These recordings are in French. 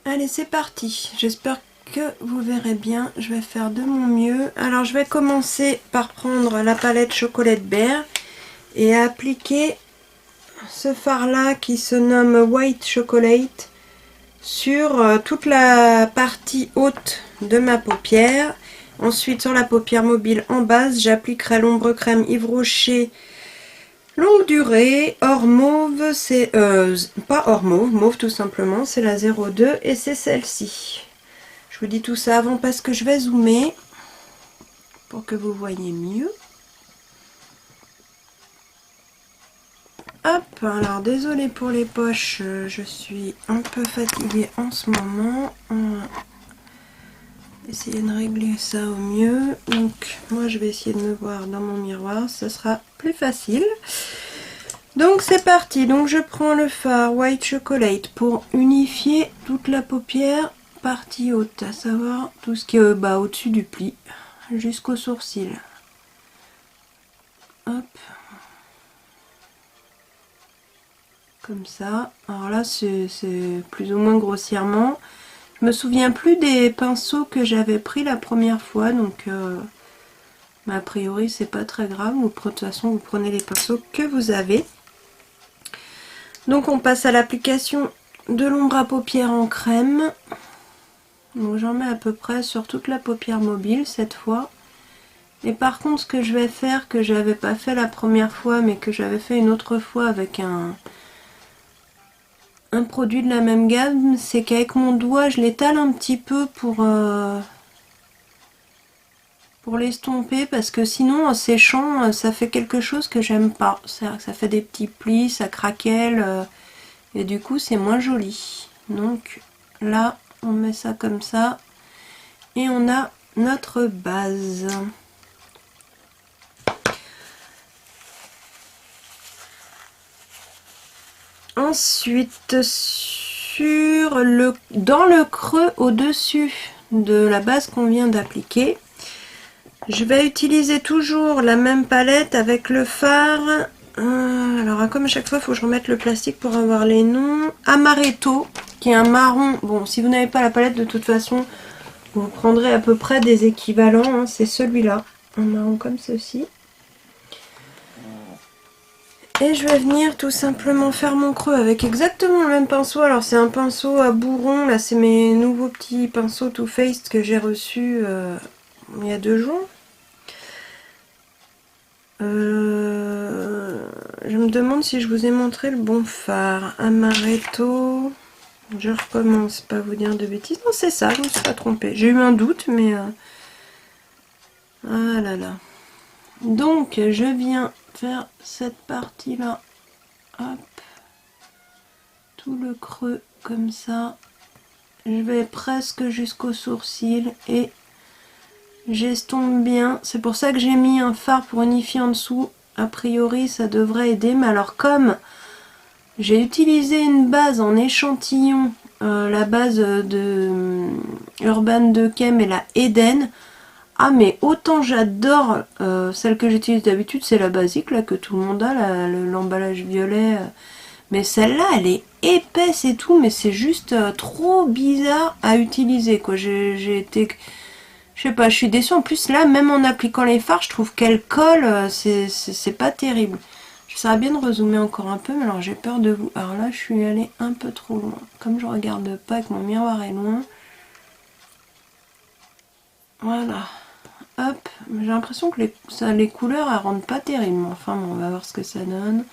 Allez, c'est parti. J'espère que vous verrez bien. Je vais faire de mon mieux. Alors, je vais commencer par prendre la palette Chocolate Bear et appliquer ce fard-là qui se nomme White Chocolate sur toute la partie haute de ma paupière. Ensuite, sur la paupière mobile en base, j'appliquerai l'ombre crème Yves Rocher longue durée, hors mauve, c'est pas hors mauve, mauve tout simplement, c'est la 02 et c'est celle-ci. Je vous dis tout ça avant parce que je vais zoomer pour que vous voyez mieux. Hop, alors désolée pour les poches, je suis un peu fatiguée en ce moment. On va essayer de régler ça au mieux. Donc moi je vais essayer de me voir dans mon miroir, ça sera plus facile. Donc c'est parti, donc je prends le fard White Chocolate pour unifier toute la paupière partie haute, à savoir tout ce qui est au-dessus du pli jusqu'au sourcil. Hop. Comme ça. Alors là c'est plus ou moins grossièrement. Je me souviens plus des pinceaux que j'avais pris la première fois, donc a priori c'est pas très grave. De toute façon vous prenez les pinceaux que vous avez. Donc on passe à l'application de l'ombre à paupières en crème. Donc j'en mets à peu près sur toute la paupière mobile cette fois. Et par contre ce que je vais faire, que j'avais pas fait la première fois mais que j'avais fait une autre fois avec un produit de la même gamme, c'est qu'avec mon doigt je l'étale un petit peu pour l'estomper, parce que sinon en séchant ça fait quelque chose que j'aime pas. Ça fait des petits plis, ça craquelle et du coup c'est moins joli. Donc là on met ça comme ça et on a notre base. Ensuite dans le creux au-dessus de la base qu'on vient d'appliquer, je vais utiliser toujours la même palette avec le fard. Alors comme à chaque fois il faut que je remette le plastique pour avoir les noms. Amaretto, qui est un marron. Bon, si vous n'avez pas la palette de toute façon, vous prendrez à peu près des équivalents. Hein. C'est celui-là, un marron comme ceci. Et je vais venir tout simplement faire mon creux avec exactement le même pinceau. Alors c'est un pinceau à bourron. Là c'est mes nouveaux petits pinceaux Too Faced que j'ai reçus il y a 2 jours. Je me demande si je vous ai montré le bon fard. Amaretto. Je recommence, pas vous dire de bêtises. Non, c'est ça, je ne me suis pas trompée. J'ai eu un doute, mais... Ah là là. Donc, je viens faire cette partie-là. Hop. Tout le creux, comme ça. Je vais presque jusqu'au sourcil et j'estompe bien. C'est pour ça que j'ai mis un fard pour unifier en dessous. A priori, ça devrait aider. Mais alors, comme j'ai utilisé une base en échantillon, la base de Urban Decay et la Eden. Ah mais autant j'adore celle que j'utilise d'habitude, c'est la basique là que tout le monde a, l'emballage violet. Mais celle-là elle est épaisse et tout, mais c'est juste trop bizarre à utiliser quoi. J'ai été... Je sais pas, je suis déçue. En plus là, même en appliquant les fards, je trouve qu'elle colle, c'est pas terrible. J'essaierai bien de rezoomer encore un peu, mais alors j'ai peur de vous. Alors là, je suis allée un peu trop loin. Comme je regarde pas et que mon miroir est loin. Voilà. Hop. J'ai l'impression que les couleurs, elles rendent pas terrible. Enfin, bon, on va voir ce que ça donne.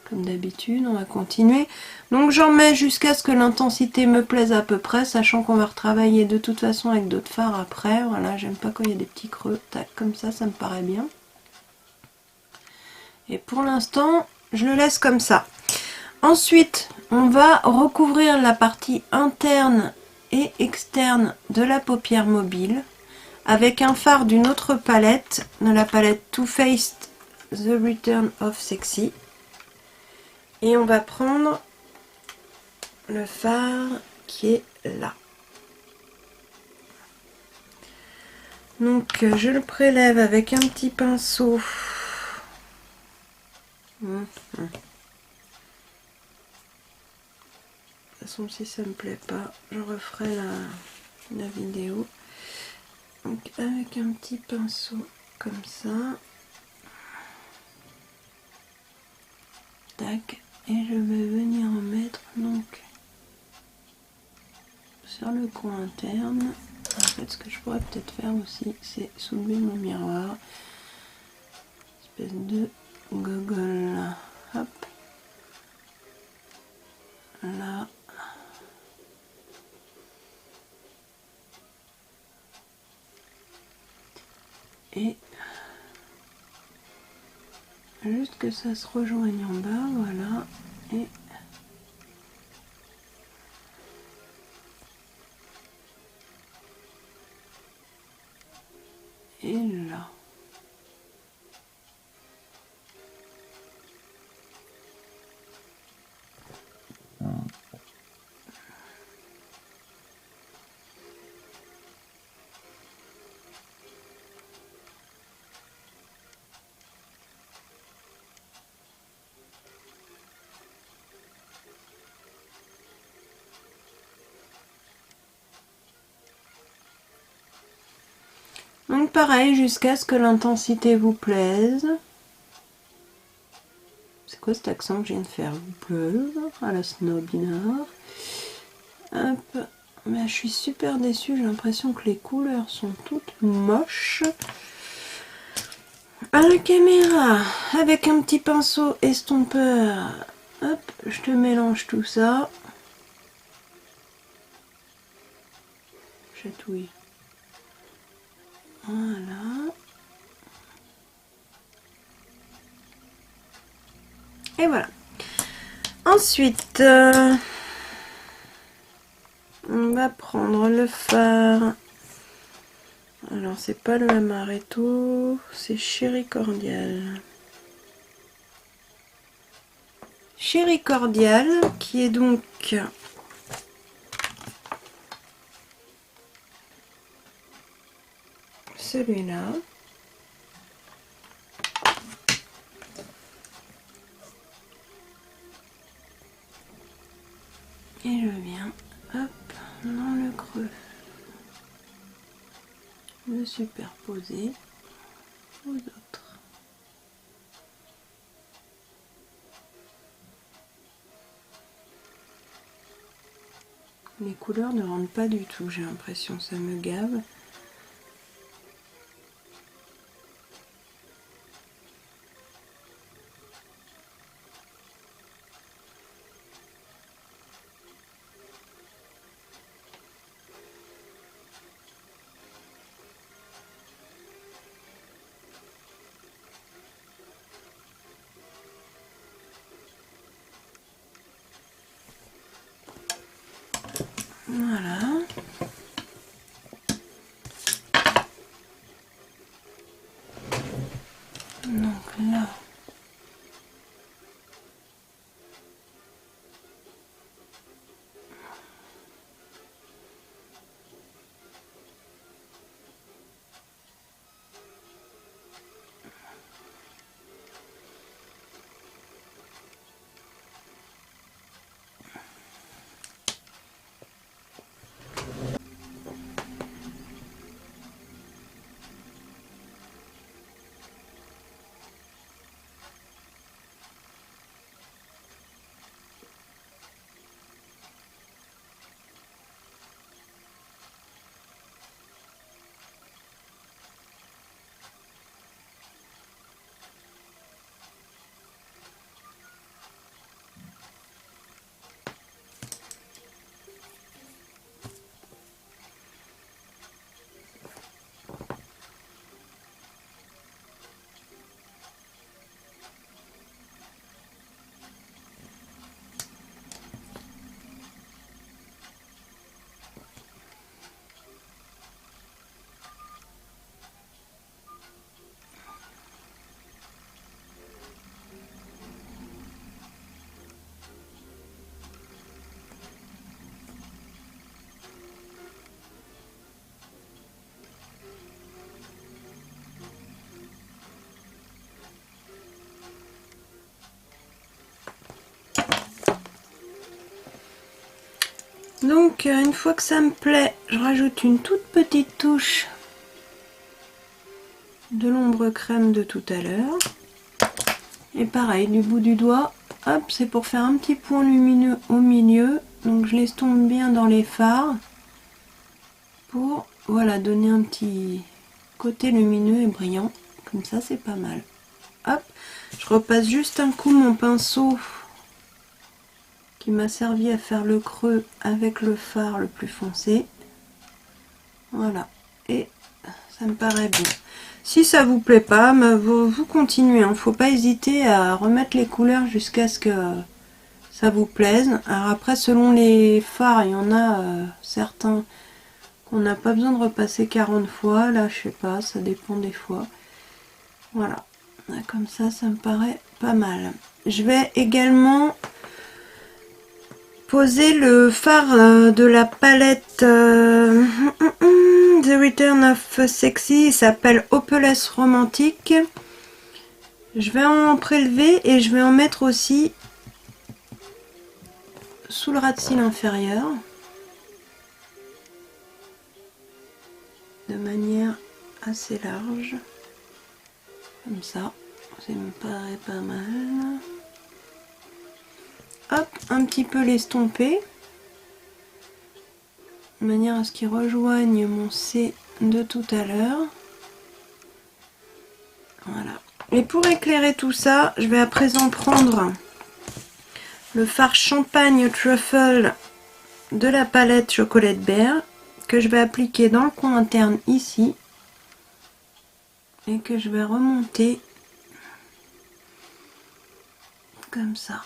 Comme d'habitude, on va continuer. Donc j'en mets jusqu'à ce que l'intensité me plaise à peu près, sachant qu'on va retravailler de toute façon avec d'autres fards après. Voilà, j'aime pas quand il y a des petits creux. Tac, comme ça me paraît bien. Et pour l'instant, je le laisse comme ça. Ensuite, on va recouvrir la partie interne et externe de la paupière mobile avec un fard d'une autre palette, de la palette Too Faced The Return of Sexy. Et on va prendre le fard qui est là. Donc je le prélève avec un petit pinceau. Parce façon, si ça me plaît pas, je referai la vidéo. Donc avec un petit pinceau comme ça. Tac. Et je vais venir en mettre donc sur le coin interne. En fait, ce que je pourrais peut-être faire aussi, c'est soulever mon miroir. Espèce de goggle là. Hop. Là. Et juste que ça se rejoigne en bas, voilà. Et là. Donc pareil, jusqu'à ce que l'intensité vous plaise. C'est quoi cet accent que je viens de faire? Vous plaise à la snobinard. Hop. Mais je suis super déçue, j'ai l'impression que les couleurs sont toutes moches. À la caméra, avec un petit pinceau estompeur, hop, je te mélange tout ça. Chatouille. Voilà. Et voilà. Ensuite, on va prendre le fard. Alors, c'est pas le Amaretto, c'est Chéri Cordial. Chéri Cordial, qui est donc celui-là. Et je viens, hop, dans le creux, le superposer aux autres. Les couleurs ne rendent pas du tout, j'ai l'impression, ça me gave. Voilà. Donc là, Donc une fois que ça me plaît, je rajoute une toute petite touche de l'ombre crème de tout à l'heure. Et pareil, du bout du doigt, hop, c'est pour faire un petit point lumineux au milieu. Donc je l'estompe bien dans les fards pour, voilà, donner un petit côté lumineux et brillant. Comme ça, c'est pas mal. Hop, je repasse juste un coup mon pinceau qui m'a servi à faire le creux avec le fard le plus foncé. Voilà, et ça me paraît bon. Si ça vous plaît pas, vous continuez, hein. Faut pas hésiter à remettre les couleurs jusqu'à ce que ça vous plaise. Alors après, selon les fards, il y en a certains qu'on n'a pas besoin de repasser 40 fois. Là, je sais pas, ça dépend des fois. Voilà, comme ça me paraît pas mal. Je vais également poser le fard de la palette The Return of Sexy. Il s'appelle Hopeless Romantic. Je vais en prélever et je vais en mettre aussi sous le ras de cils inférieur, de manière assez large, comme ça me paraît pas mal. Hop, un petit peu l'estomper, de manière à ce qu'il rejoigne mon C de tout à l'heure. Voilà. Et pour éclairer tout ça, je vais à présent prendre le fard champagne truffle de la palette Chocolate Bear, que je vais appliquer dans le coin interne ici et que je vais remonter comme ça.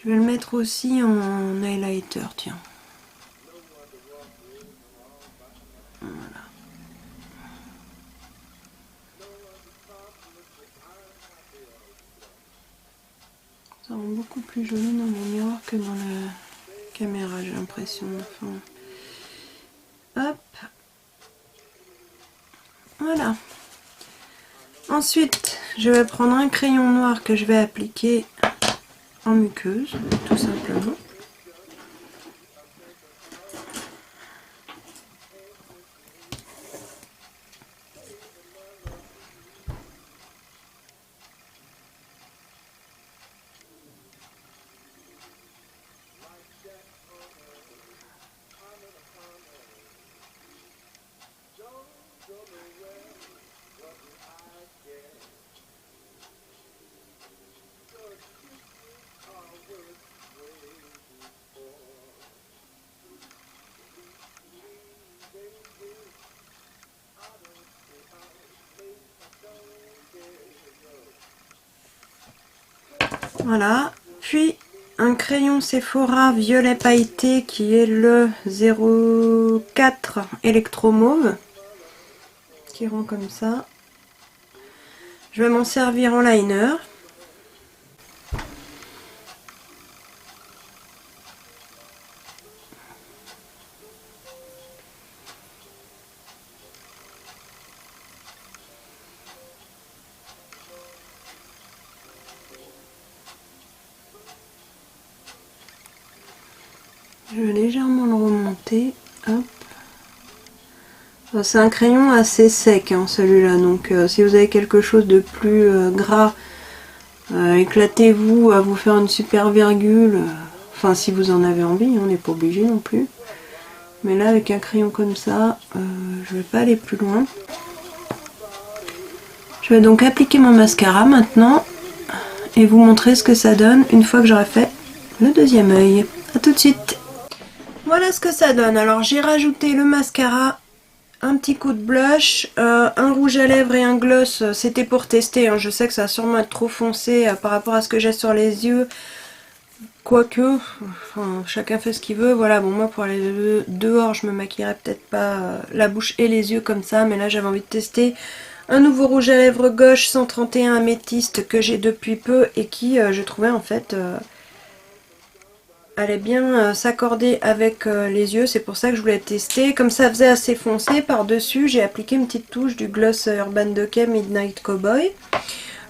Je vais le mettre aussi en highlighter, tiens. Voilà. Ça rend beaucoup plus joli dans mon miroir que dans la caméra, j'ai l'impression. Enfin, hop. Voilà. Ensuite, je vais prendre un crayon noir que je vais appliquer en muqueuse, tout simplement. Voilà, puis un crayon Sephora violet pailleté qui est le 04 électro mauve, qui rend comme ça. Je vais m'en servir en liner. Je vais légèrement le remonter. Hop. C'est un crayon assez sec, hein, celui-là. Donc si vous avez quelque chose de plus gras, éclatez-vous à vous faire une super virgule. Enfin, si vous en avez envie, on n'est pas obligé non plus. Mais là, avec un crayon comme ça, je vais pas aller plus loin. Je vais donc appliquer mon mascara maintenant et vous montrer ce que ça donne une fois que j'aurai fait le deuxième œil. A tout de suite. Voilà ce que ça donne. Alors j'ai rajouté le mascara, un petit coup de blush, un rouge à lèvres et un gloss. C'était pour tester, hein. Je sais que ça va sûrement être trop foncé par rapport à ce que j'ai sur les yeux. Quoique, enfin, chacun fait ce qu'il veut. Voilà, bon, moi pour aller dehors, je me maquillerai peut-être pas la bouche et les yeux comme ça. Mais là j'avais envie de tester un nouveau rouge à lèvres gauche 131 améthyste que j'ai depuis peu et qui, je trouvais en fait... allait bien s'accorder avec les yeux, c'est pour ça que je voulais tester. Comme ça faisait assez foncé, par-dessus j'ai appliqué une petite touche du gloss Urban Decay Midnight Cowboy.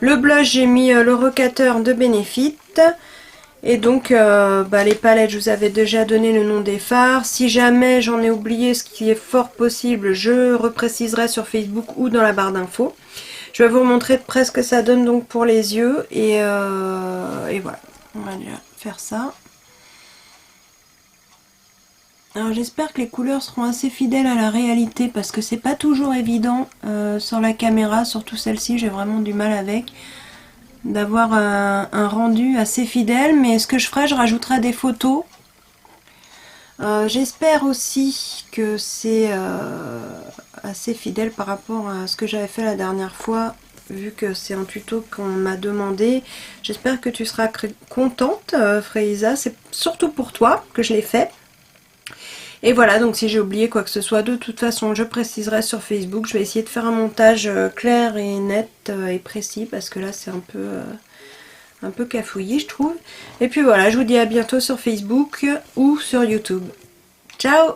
Le blush, j'ai mis le recateur de Benefit. Et donc les palettes, je vous avais déjà donné le nom des fards. Si jamais j'en ai oublié, ce qui est fort possible, je repréciserai sur Facebook ou dans la barre d'infos. Je vais vous montrer de près ce que ça donne donc pour les yeux. Et voilà, on va déjà faire ça. Alors j'espère que les couleurs seront assez fidèles à la réalité parce que c'est pas toujours évident sur la caméra, surtout celle-ci, j'ai vraiment du mal avec. D'avoir un rendu assez fidèle, mais ce que je ferai, je rajouterai des photos. J'espère aussi que c'est assez fidèle par rapport à ce que j'avais fait la dernière fois, vu que c'est un tuto qu'on m'a demandé. J'espère que tu seras contente, Freisa, c'est surtout pour toi que je l'ai fait. Et voilà, donc si j'ai oublié quoi que ce soit, de toute façon je préciserai sur Facebook. Je vais essayer de faire un montage clair et net et précis, parce que là c'est un peu cafouillé je trouve. Et puis voilà, je vous dis à bientôt sur Facebook ou sur YouTube. Ciao!